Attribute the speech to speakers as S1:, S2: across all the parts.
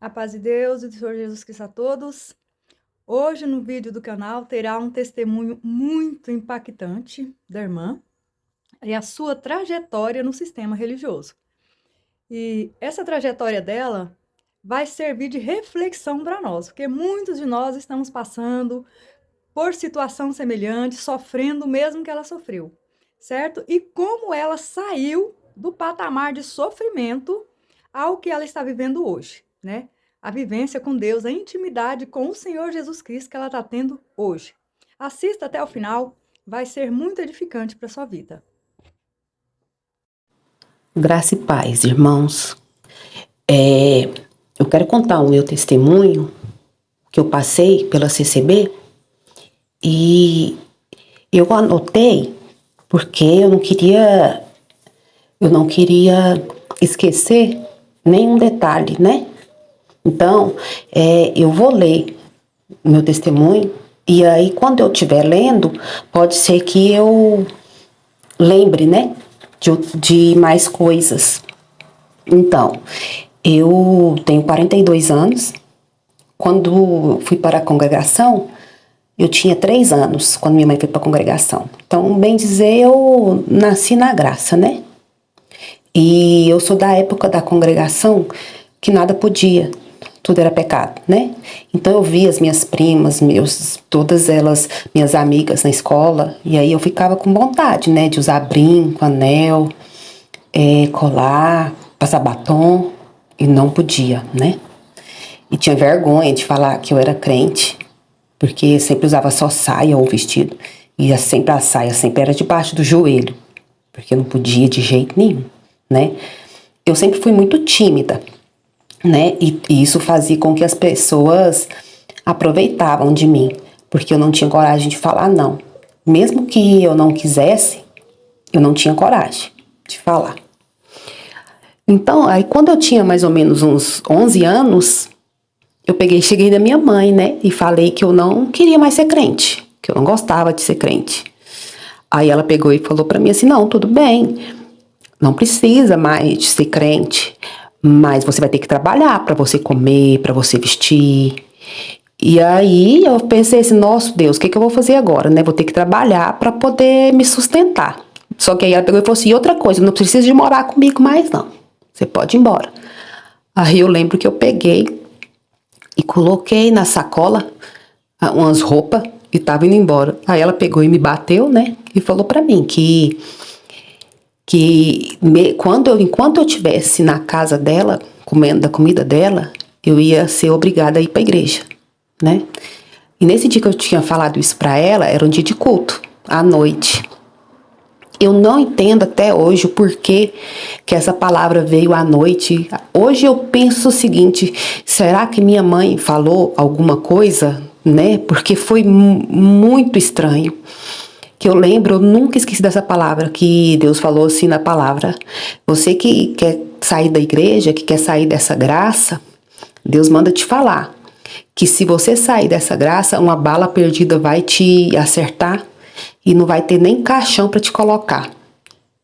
S1: A paz de Deus e do Senhor Jesus Cristo a todos. Hoje no vídeo do canal terá um testemunho muito impactante da irmã e a sua trajetória no sistema religioso. E essa trajetória dela vai servir de reflexão para nós, porque muitos de nós estamos passando por situação semelhante, sofrendo o mesmo que ela sofreu, certo? E como ela saiu do patamar de sofrimento ao que ela está vivendo hoje, né? A vivência com Deus, a intimidade com o Senhor Jesus Cristo que ela está tendo hoje. Assista até o final, vai ser muito edificante para a sua vida.
S2: Graça e paz, irmãos. Eu quero contar o meu testemunho que eu passei pela CCB e eu anotei porque eu não queria esquecer nenhum detalhe, né? Então, eu vou ler o meu testemunho e aí quando eu estiver lendo, pode ser que eu lembre, né? De mais coisas. Então, eu tenho 42 anos. Quando fui para a congregação, eu tinha 3 anos, quando minha mãe foi para a congregação. Então, bem dizer, eu nasci na graça, né? E eu sou da época da congregação que nada podia, tudo era pecado, né? Então eu via as minhas primas, todas elas, minhas amigas na escola, e aí eu ficava com vontade, né? De usar brinco, anel, colar, passar batom, e não podia, né? E tinha vergonha de falar que eu era crente, porque sempre usava só saia ou vestido, e a saia sempre era debaixo do joelho, porque eu não podia de jeito nenhum, né? Eu sempre fui muito tímida, né? E isso fazia com que as pessoas aproveitavam de mim, porque eu não tinha coragem de falar não. Mesmo que eu não quisesse, eu não tinha coragem de falar. Então, aí quando eu tinha mais ou menos uns 11 anos, cheguei da minha mãe, né? E falei que eu não queria mais ser crente, que eu não gostava de ser crente. Aí ela pegou e falou pra mim assim, não, tudo bem, não precisa mais de ser crente, mas você vai ter que trabalhar pra você comer, pra você vestir. E aí eu pensei assim, nossa Deus, o que eu vou fazer agora, né? Vou ter que trabalhar pra poder me sustentar. Só que aí ela pegou e falou assim, e outra coisa, não precisa de morar comigo mais não, você pode ir embora. Aí eu lembro que eu peguei e coloquei na sacola umas roupas e tava indo embora. Aí ela pegou e me bateu, né? E falou pra mim enquanto eu estivesse na casa dela, comendo da comida dela, eu ia ser obrigada a ir pra igreja, né? E nesse dia que eu tinha falado isso pra ela, era um dia de culto, à noite. Eu não entendo até hoje o porquê que essa palavra veio à noite. Hoje eu penso o seguinte, será que minha mãe falou alguma coisa, né? Porque foi muito estranho. Que eu lembro, eu nunca esqueci dessa palavra, que Deus falou assim na palavra. Você que quer sair da igreja, que quer sair dessa graça, Deus manda te falar que se você sair dessa graça, uma bala perdida vai te acertar e não vai ter nem caixão para te colocar.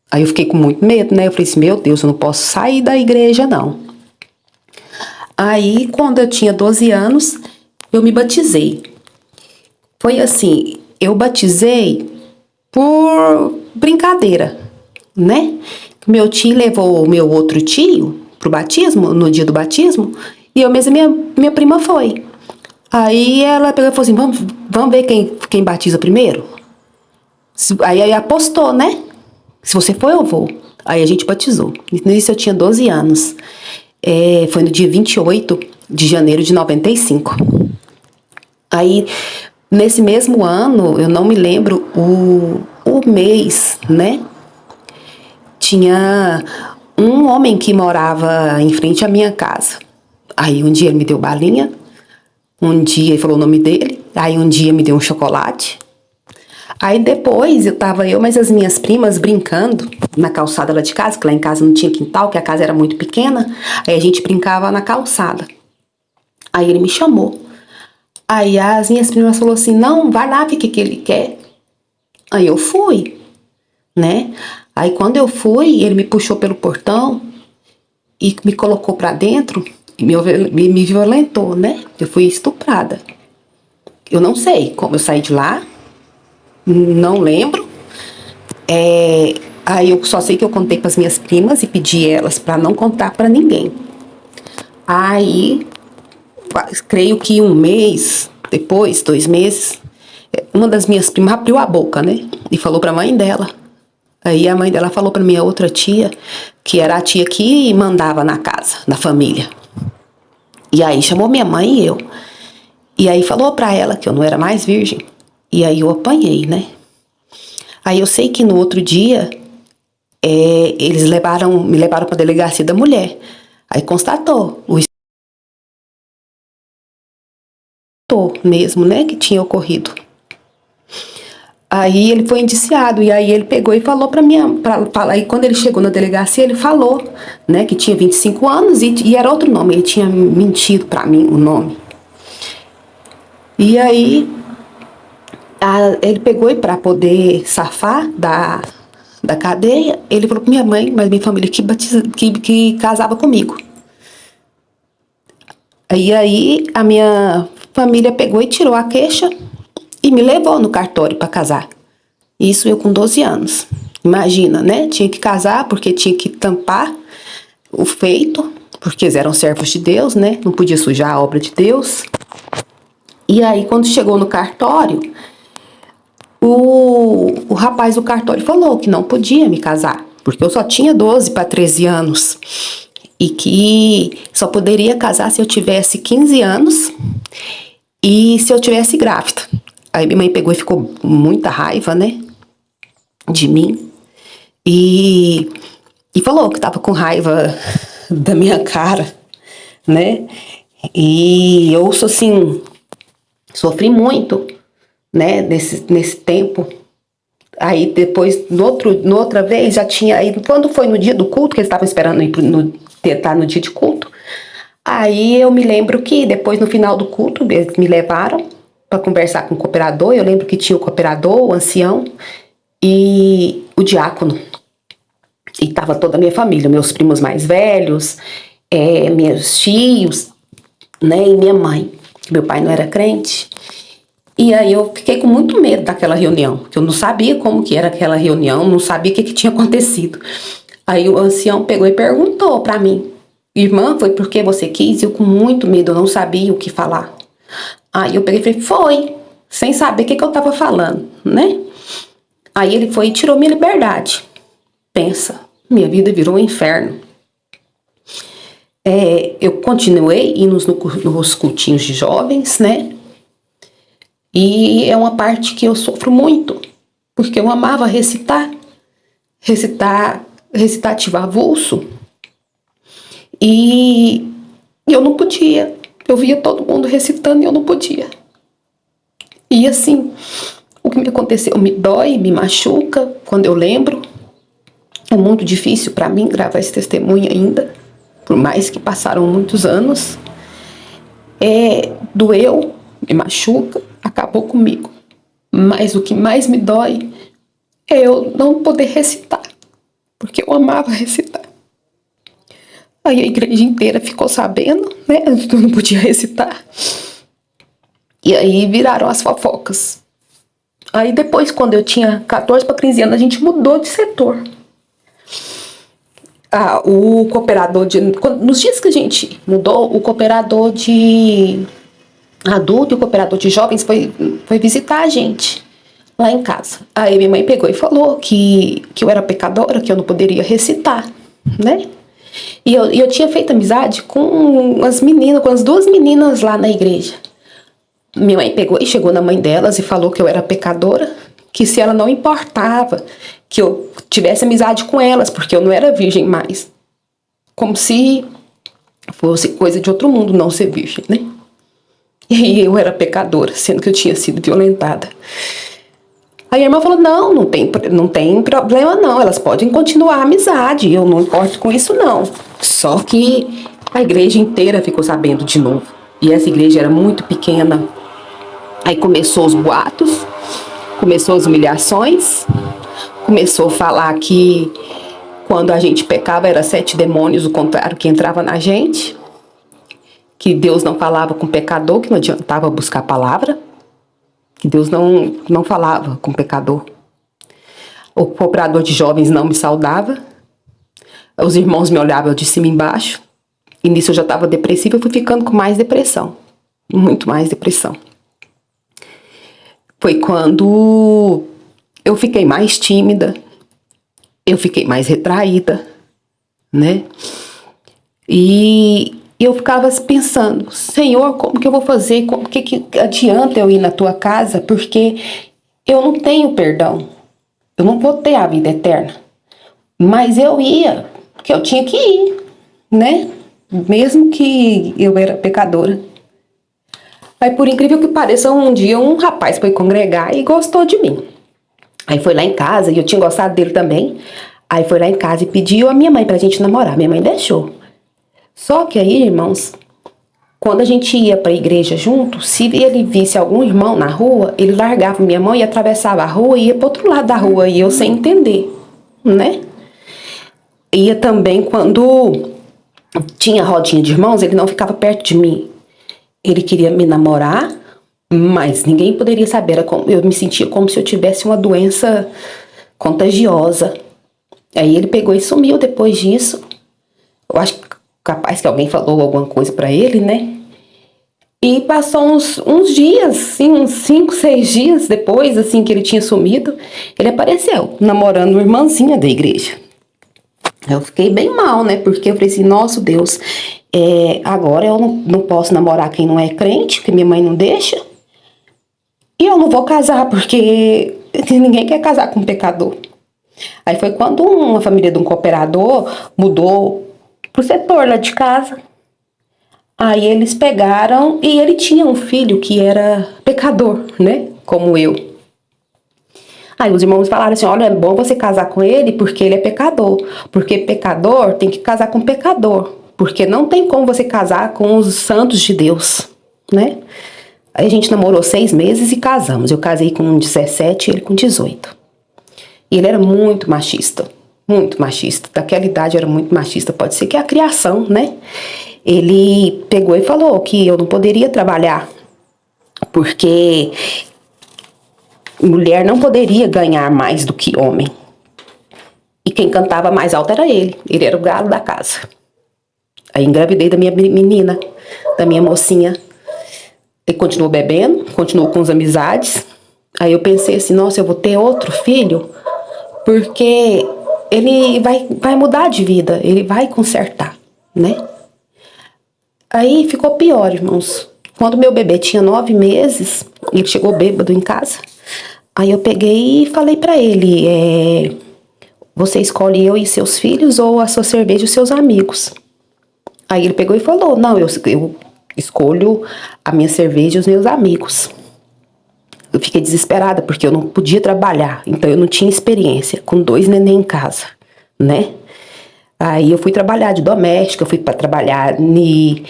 S2: Aí eu fiquei com muito medo, né? Eu falei assim, meu Deus, eu não posso sair da igreja, não. Aí, quando eu tinha 12 anos, eu me batizei. Foi assim, eu batizei por brincadeira, né? Meu tio levou o meu outro tio pro batismo, no dia do batismo, e eu mesma, minha prima foi. Aí ela pegou e falou assim, vamos ver quem batiza primeiro? Aí apostou, né? Se você for, eu vou. Aí a gente batizou. Nisso eu tinha 12 anos. Foi no dia 28 de janeiro de 95. Aí, nesse mesmo ano, eu não me lembro o mês, né? Tinha um homem que morava em frente à minha casa. Aí um dia ele me deu balinha, um dia ele falou o nome dele, aí um dia me deu um chocolate. Aí depois mas as minhas primas brincando na calçada lá de casa, que lá em casa não tinha quintal, que a casa era muito pequena, aí a gente brincava na calçada. Aí ele me chamou. Aí as minhas primas falaram assim, não, vai lá ver o que ele quer. Aí eu fui, né? Aí quando eu fui, ele me puxou pelo portão e me colocou pra dentro me violentou, né? Eu fui estuprada. Eu não sei como eu saí de lá, não lembro. Aí eu só sei que eu contei para as minhas primas e pedi elas para não contar para ninguém. Aí, creio que um mês depois, 2 meses, uma das minhas primas abriu a boca, né? E falou para a mãe dela. Aí a mãe dela falou para minha outra tia, que era a tia que mandava na casa, na família. E aí chamou minha mãe e eu. E aí falou para ela que eu não era mais virgem. E aí eu apanhei, né? Aí eu sei que no outro dia, eles me levaram para a delegacia da mulher. Aí constatou o estupro mesmo, né, que tinha ocorrido. Aí ele foi indiciado, e aí ele pegou e falou aí quando ele chegou na delegacia, ele falou, né, que tinha 25 anos e era outro nome, ele tinha mentido pra mim o nome. E aí, ele pegou e pra poder safar da cadeia, ele falou pra minha mãe, mas minha família que casava comigo. Aí a minha família pegou e tirou a queixa e me levou no cartório para casar. Isso eu com 12 anos. Imagina, né? Tinha que casar porque tinha que tampar o feito, porque eles eram servos de Deus, né? Não podia sujar a obra de Deus. E aí, quando chegou no cartório, o rapaz do cartório falou que não podia me casar, porque eu só tinha 12 para 13 anos. E que só poderia casar se eu tivesse 15 anos e se eu tivesse grávida. Aí minha mãe pegou e ficou com muita raiva, né, de mim. E falou que tava com raiva da minha cara, né. E eu sou assim, sofri muito, né, nesse tempo. Aí depois, noutra vez, já tinha... Aí, quando foi no dia do culto, que eles estavam esperando ir estar no dia de culto, aí eu me lembro que depois, no final do culto, eles me levaram para conversar com o cooperador. Eu lembro que tinha o cooperador, o ancião e o diácono. E tava toda a minha família, meus primos mais velhos, meus tios, né, e minha mãe. Meu pai não era crente. E aí eu fiquei com muito medo daquela reunião, porque eu não sabia como que era aquela reunião, não sabia o que tinha acontecido. Aí o ancião pegou e perguntou pra mim: irmã, foi porque você quis? Eu com muito medo, eu não sabia o que falar. Aí eu peguei e falei: foi, sem saber o que eu tava falando, né? Aí ele foi e tirou minha liberdade. Pensa, minha vida virou um inferno. Eu continuei indo nos cultinhos de jovens, né? E é uma parte que eu sofro muito, porque eu amava recitativo avulso, e eu não podia. Eu via todo mundo recitando e eu não podia. E assim, o que me aconteceu me dói, me machuca quando eu lembro. É muito difícil para mim gravar esse testemunho ainda, por mais que passaram muitos anos. Doeu, me machuca, acabou comigo. Mas o que mais me dói é eu não poder recitar, porque eu amava recitar. Aí a igreja inteira ficou sabendo, né, que eu não podia recitar. E aí viraram as fofocas. Aí depois, quando eu tinha 14 para 15 anos, a gente mudou de setor. O cooperador nos dias que a gente mudou, o cooperador de adulto e o cooperador de jovens foi visitar a gente lá em casa. Aí minha mãe pegou e falou que eu era pecadora, que eu não poderia recitar, né? E eu tinha feito amizade com as 2 meninas lá na igreja. Minha mãe pegou e chegou na mãe delas e falou que eu era pecadora, que se ela não importava que eu tivesse amizade com elas, porque eu não era virgem mais. Como se fosse coisa de outro mundo não ser virgem, né? E eu era pecadora, sendo que eu tinha sido violentada. Aí a irmã falou: não tem problema não, elas podem continuar a amizade, eu não importo com isso não. Só que a igreja inteira ficou sabendo de novo. E essa igreja era muito pequena. Aí começou os boatos, começou as humilhações, começou a falar que quando a gente pecava era 7 demônios, o contrário, que entrava na gente. que Deus não falava com pecador, que não adiantava buscar a palavra, que Deus não falava com pecador. O cooperador de jovens não me saudava, os irmãos me olhavam de cima e embaixo, e nisso eu já estava depressiva, eu fui ficando com mais depressão, muito mais depressão. Foi quando eu fiquei mais tímida, eu fiquei mais retraída, né? E eu ficava pensando, Senhor, como que eu vou fazer? O que adianta eu ir na tua casa? Porque eu não tenho perdão. Eu não vou ter a vida eterna. Mas eu ia, porque eu tinha que ir, né? Mesmo que eu era pecadora. Aí, por incrível que pareça, um dia um rapaz foi congregar e gostou de mim. Aí foi lá em casa, e eu tinha gostado dele também. Aí foi lá em casa e pediu a minha mãe pra gente namorar. Minha mãe deixou. Só que aí, irmãos, quando a gente ia pra igreja junto, se ele visse algum irmão na rua, ele largava minha mão e atravessava a rua e ia pro outro lado da rua, e eu sem entender, né? Ia também quando tinha rodinha de irmãos, ele não ficava perto de mim. Ele queria me namorar, mas ninguém poderia saber. Eu me sentia como se eu tivesse uma doença contagiosa. Aí ele pegou e sumiu depois disso. Eu acho capaz que alguém falou alguma coisa pra ele, né? E passou uns dias, assim, uns 5, 6 dias depois, assim, que ele tinha sumido, ele apareceu, namorando uma irmãzinha da igreja. Eu fiquei bem mal, né? Porque eu falei assim, nossa Deus, agora eu não posso namorar quem não é crente, porque minha mãe não deixa. E eu não vou casar, porque ninguém quer casar com um pecador. Aí foi quando uma família de um cooperador mudou pro setor lá de casa. Aí eles pegaram e ele tinha um filho que era pecador, né? Como eu. Aí os irmãos falaram assim, olha, é bom você casar com ele porque ele é pecador. Porque pecador tem que casar com pecador. Porque não tem como você casar com os santos de Deus, né? Aí a gente namorou 6 meses e casamos. Eu casei com 17 e ele com 18. E ele era muito machista. Muito machista. Daquela idade era muito machista. Pode ser que é a criação, né? Ele pegou e falou que eu não poderia trabalhar. Porque mulher não poderia ganhar mais do que homem. E quem cantava mais alto era ele. Ele era o galo da casa. Aí engravidei da minha menina, da minha mocinha. Ele continuou bebendo, continuou com as amizades. Aí eu pensei assim, nossa, eu vou ter outro filho, porque ele vai mudar de vida, ele vai consertar, né? Aí ficou pior, irmãos. Quando meu bebê tinha 9 meses, ele chegou bêbado em casa. Aí eu peguei e falei pra ele, você escolhe eu e seus filhos ou a sua cerveja e os seus amigos? Aí ele pegou e falou, não, eu escolho a minha cerveja e os meus amigos. Eu fiquei desesperada porque eu não podia trabalhar, então eu não tinha experiência com 2 neném em casa, né? Aí eu fui trabalhar de doméstica, eu fui para trabalhar em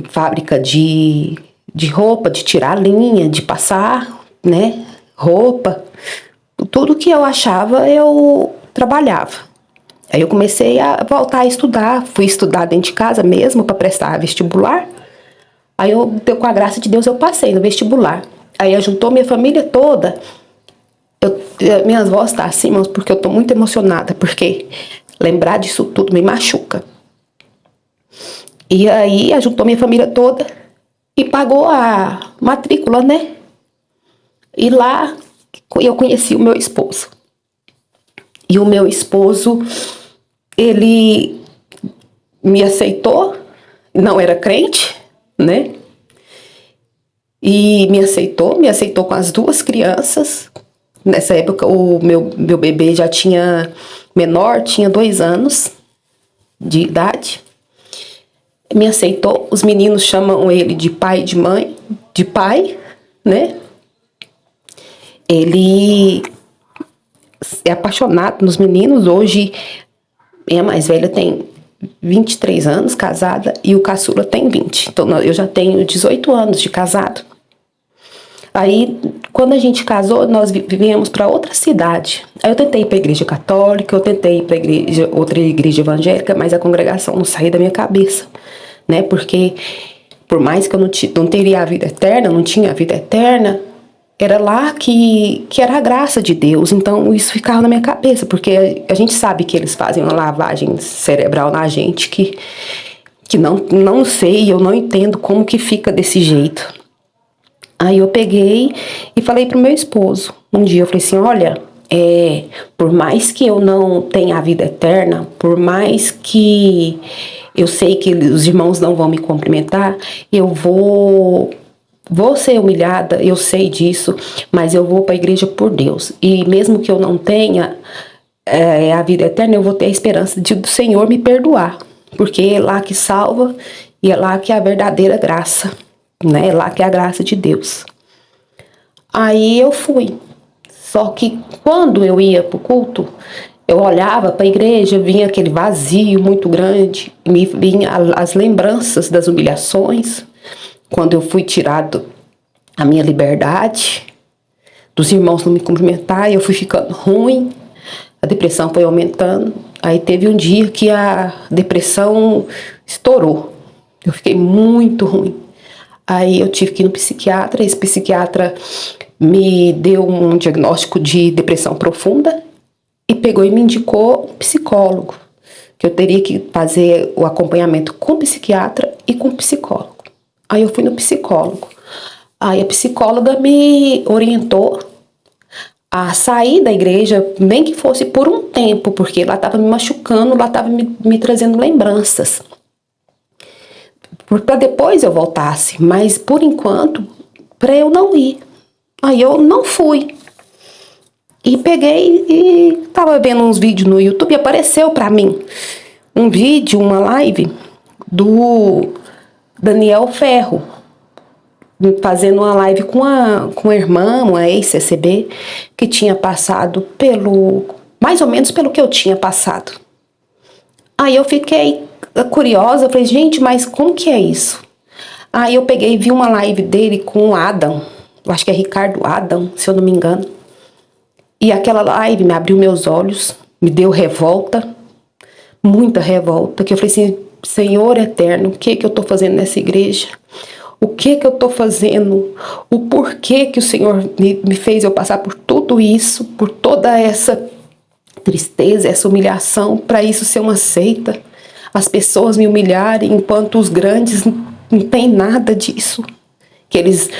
S2: fábrica de roupa, de tirar linha, de passar, né? Roupa, tudo que eu achava eu trabalhava. Aí eu comecei a voltar a estudar, fui estudar dentro de casa mesmo para prestar vestibular. Aí com a graça de Deus eu passei no vestibular. Aí juntou minha família toda. Minhas vozes estão assim, irmãos, porque eu tô muito emocionada, porque lembrar disso tudo me machuca. E aí juntou minha família toda e pagou a matrícula, né? E lá eu conheci o meu esposo. E o meu esposo, ele me aceitou, não era crente, né? E me aceitou com as 2 crianças. Nessa época o meu bebê já tinha menor, tinha 2 anos de idade. Me aceitou, os meninos chamam ele de pai e de mãe, de pai, né? Ele é apaixonado nos meninos. Hoje a mais velha tem 23 anos casada e o caçula tem 20. Então eu já tenho 18 anos de casado. Aí quando a gente casou, nós viemos para outra cidade. Aí eu tentei ir para a igreja católica, eu tentei ir para outra igreja evangélica, mas a congregação não saía da minha cabeça, né? Porque por mais que eu não teria a vida eterna, não tinha a vida eterna, era lá que era a graça de Deus. Então isso ficava na minha cabeça, porque a gente sabe que eles fazem uma lavagem cerebral na gente que não sei, eu não entendo como que fica desse jeito. Aí eu peguei e falei pro meu esposo. Um dia eu falei assim, olha, por mais que eu não tenha a vida eterna, por mais que eu sei que os irmãos não vão me cumprimentar, eu vou ser humilhada, eu sei disso, mas eu vou para a igreja por Deus. E mesmo que eu não tenha a vida eterna, eu vou ter a esperança do Senhor me perdoar, porque é lá que salva e é lá que é a verdadeira graça, né? É lá que é a graça de Deus. Aí eu fui. Só que quando eu ia para o culto, eu olhava para a igreja, vinha aquele vazio muito grande, me vinha as lembranças das humilhações, quando eu fui tirado a minha liberdade, dos irmãos não me cumprimentar, eu fui ficando ruim, a depressão foi aumentando. Aí teve um dia que a depressão estourou, eu fiquei muito ruim. Aí eu tive que ir no psiquiatra, esse psiquiatra me deu um diagnóstico de depressão profunda e pegou e me indicou um psicólogo, que eu teria que fazer o acompanhamento com o psiquiatra e com o psicólogo. Aí eu fui no psicólogo. Aí a psicóloga me orientou a sair da igreja, nem que fosse por um tempo, porque ela estava me machucando, ela estava me trazendo lembranças. Para depois eu voltasse, mas por enquanto, para eu não ir. Aí eu não fui. E peguei e tava vendo uns vídeos no YouTube e apareceu para mim um vídeo, uma live do Daniel Ferro, fazendo uma live com a irmã, uma ex-CCB, que tinha passado mais ou menos pelo que eu tinha passado. Aí eu fiquei curiosa, falei, gente, mas como que é isso? Aí eu peguei e vi uma live dele com o Adam, eu acho que é Ricardo Adam, se eu não me engano. E aquela live me abriu meus olhos, me deu revolta, muita revolta, que eu falei assim, Senhor eterno, o que eu tô fazendo nessa igreja? O que eu tô fazendo? O porquê que o Senhor me fez eu passar por tudo isso, por toda essa tristeza, essa humilhação, para isso ser uma seita? As pessoas me humilharem, enquanto os grandes não tem nada disso. Que eles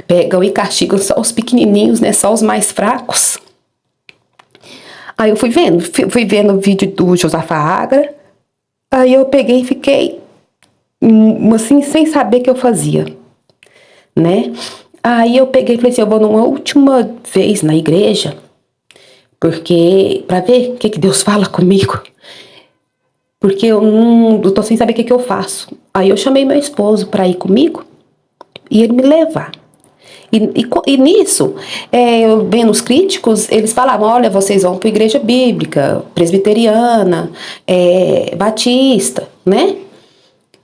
S2: pegam e castigam só os pequenininhos, né? Só os mais fracos. Aí eu fui vendo o vídeo do Josafá Agra. Aí eu peguei e fiquei assim, sem saber o que eu fazia, né? Aí eu peguei e falei assim, eu vou numa última vez na igreja, porque para ver o que Deus fala comigo, porque eu tô sem saber o que eu faço. Aí eu chamei meu esposo para ir comigo e ele me levar. E nisso, eu vendo os críticos, eles falavam, olha, vocês vão para a igreja bíblica, presbiteriana, batista, né?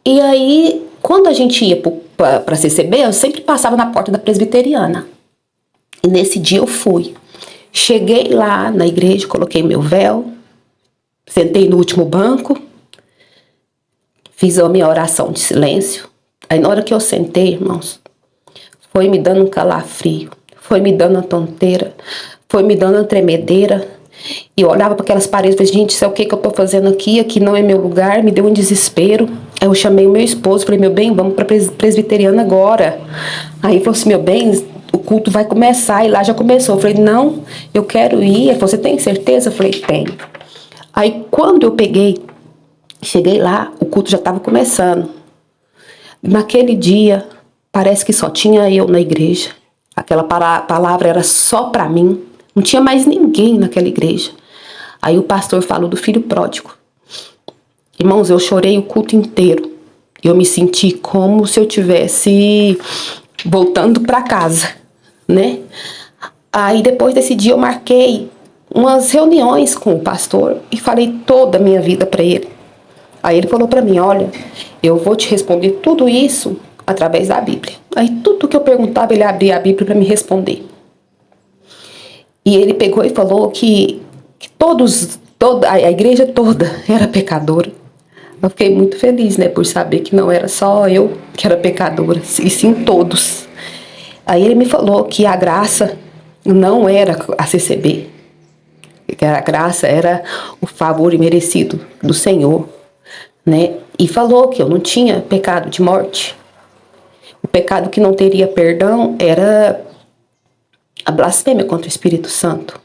S2: E aí, quando a gente ia para CCB, eu sempre passava na porta da presbiteriana. E nesse dia eu fui. Cheguei lá na igreja, coloquei meu véu, sentei no último banco, fiz a minha oração de silêncio. Aí na hora que eu sentei, irmãos, foi me dando um calafrio, foi me dando uma tonteira, foi me dando uma tremedeira. E eu olhava para aquelas paredes e falei, gente, isso é o que eu tô fazendo aqui? Aqui não é meu lugar, me deu um desespero. Aí eu chamei o meu esposo, falei, meu bem, vamos para presbiteriana agora. Aí ele falou assim, meu bem, o culto vai começar, e lá já começou. Eu falei, não, eu quero ir. Ele falou, você tem certeza? Eu falei, tenho. Aí quando eu cheguei lá, o culto já estava começando. Naquele dia, parece que só tinha eu na igreja. Aquela palavra era só para mim. Não tinha mais ninguém naquela igreja. Aí o pastor falou do filho pródigo. Irmãos, eu chorei o culto inteiro. Eu me senti como se eu tivesse voltando para casa, né? Aí depois desse dia eu marquei umas reuniões com o pastor e falei toda a minha vida para ele. Aí ele falou para mim, olha, eu vou te responder tudo isso através da Bíblia. Aí tudo que eu perguntava, ele abria a Bíblia para me responder. E ele pegou e falou que toda a igreja toda era pecadora. Eu fiquei muito feliz, né, por saber que não era só eu que era pecadora, e sim todos. Aí ele me falou que a graça não era a CCB, que a graça era o favor imerecido do Senhor, né? E falou que eu não tinha pecado de morte. O pecado que não teria perdão era a blasfêmia contra o Espírito Santo.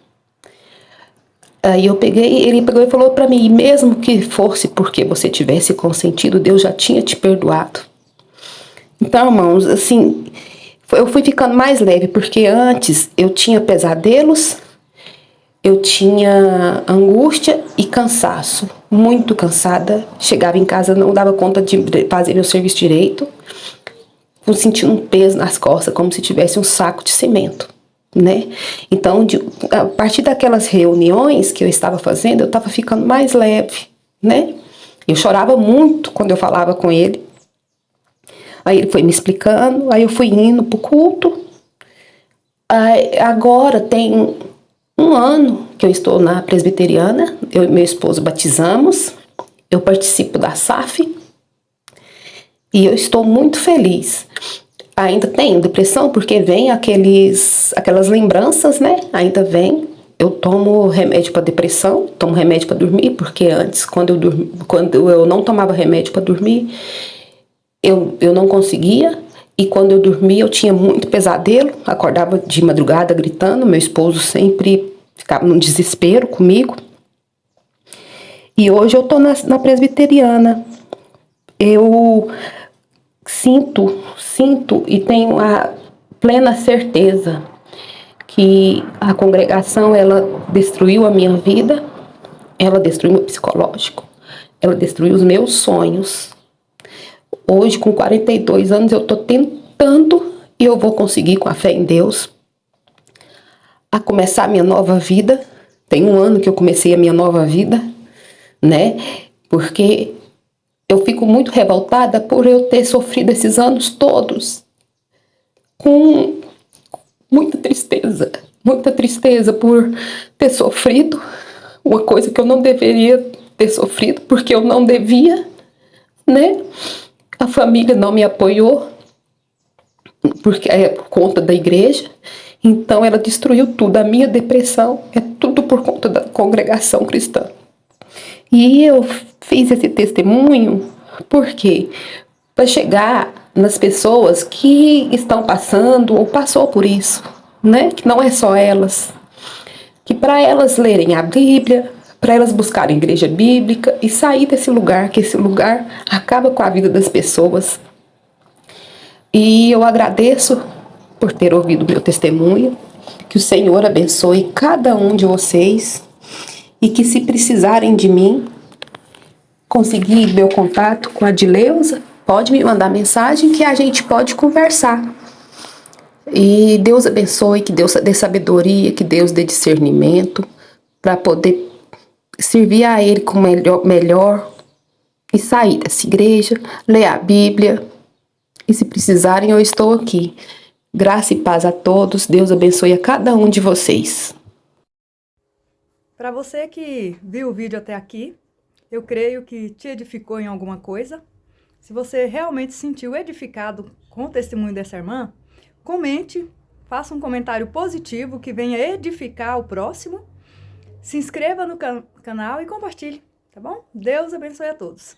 S2: Aí ele pegou e falou para mim, mesmo que fosse porque você tivesse consentido, Deus já tinha te perdoado. Então, irmãos, assim, eu fui ficando mais leve, porque antes eu tinha pesadelos, eu tinha angústia e cansaço, muito cansada. Chegava em casa, não dava conta de fazer meu serviço direito, sentindo um peso nas costas, como se tivesse um saco de cimento, né? Então, a partir daquelas reuniões que eu estava fazendo, eu estava ficando mais leve, né? Eu chorava muito quando eu falava com ele. Aí ele foi me explicando, aí eu fui indo pro culto. Aí, agora tem 1 ano que eu estou na presbiteriana, eu e meu esposo batizamos, eu participo da SAF e eu estou muito feliz. Ainda tenho depressão porque vem aquelas lembranças, né? Ainda vem. Eu tomo remédio para depressão, tomo remédio para dormir, porque antes, quando eu não tomava remédio para dormir, eu não conseguia. E quando eu dormia, eu tinha muito pesadelo, acordava de madrugada gritando, meu esposo sempre ficava num desespero comigo. E hoje eu tô na presbiteriana. Eu sinto e tenho a plena certeza que a congregação, ela destruiu a minha vida, ela destruiu o meu psicológico, ela destruiu os meus sonhos. Hoje, com 42 anos, eu estou tentando, e eu vou conseguir, com a fé em Deus, a começar a minha nova vida. Tem 1 ano que eu comecei a minha nova vida, né? Porque eu fico muito revoltada por eu ter sofrido esses anos todos com muita tristeza por ter sofrido uma coisa que eu não deveria ter sofrido, porque eu não devia, né? A família não me apoiou, porque é por conta da igreja, então ela destruiu tudo. A minha depressão é tudo por conta da congregação cristã. E eu fiz esse testemunho porque para chegar nas pessoas que estão passando ou passou por isso, né? Que não é só elas, que para elas lerem a Bíblia, para elas buscarem igreja bíblica e sair desse lugar, que esse lugar acaba com a vida das pessoas. E eu agradeço por ter ouvido o meu testemunho, que o Senhor abençoe cada um de vocês e que, se precisarem de mim, conseguir meu contato com a Dileuza, pode me mandar mensagem que a gente pode conversar. E Deus abençoe, que Deus dê sabedoria, que Deus dê discernimento para poder servir a Ele com melhor e sair dessa igreja, ler a Bíblia. E se precisarem, eu estou aqui. Graça e paz a todos. Deus abençoe a cada um de vocês.
S1: Para você que viu o vídeo até aqui, eu creio que te edificou em alguma coisa. Se você realmente se sentiu edificado com o testemunho dessa irmã, comente, faça um comentário positivo que venha edificar o próximo. Se inscreva no canal e compartilhe, tá bom? Deus abençoe a todos.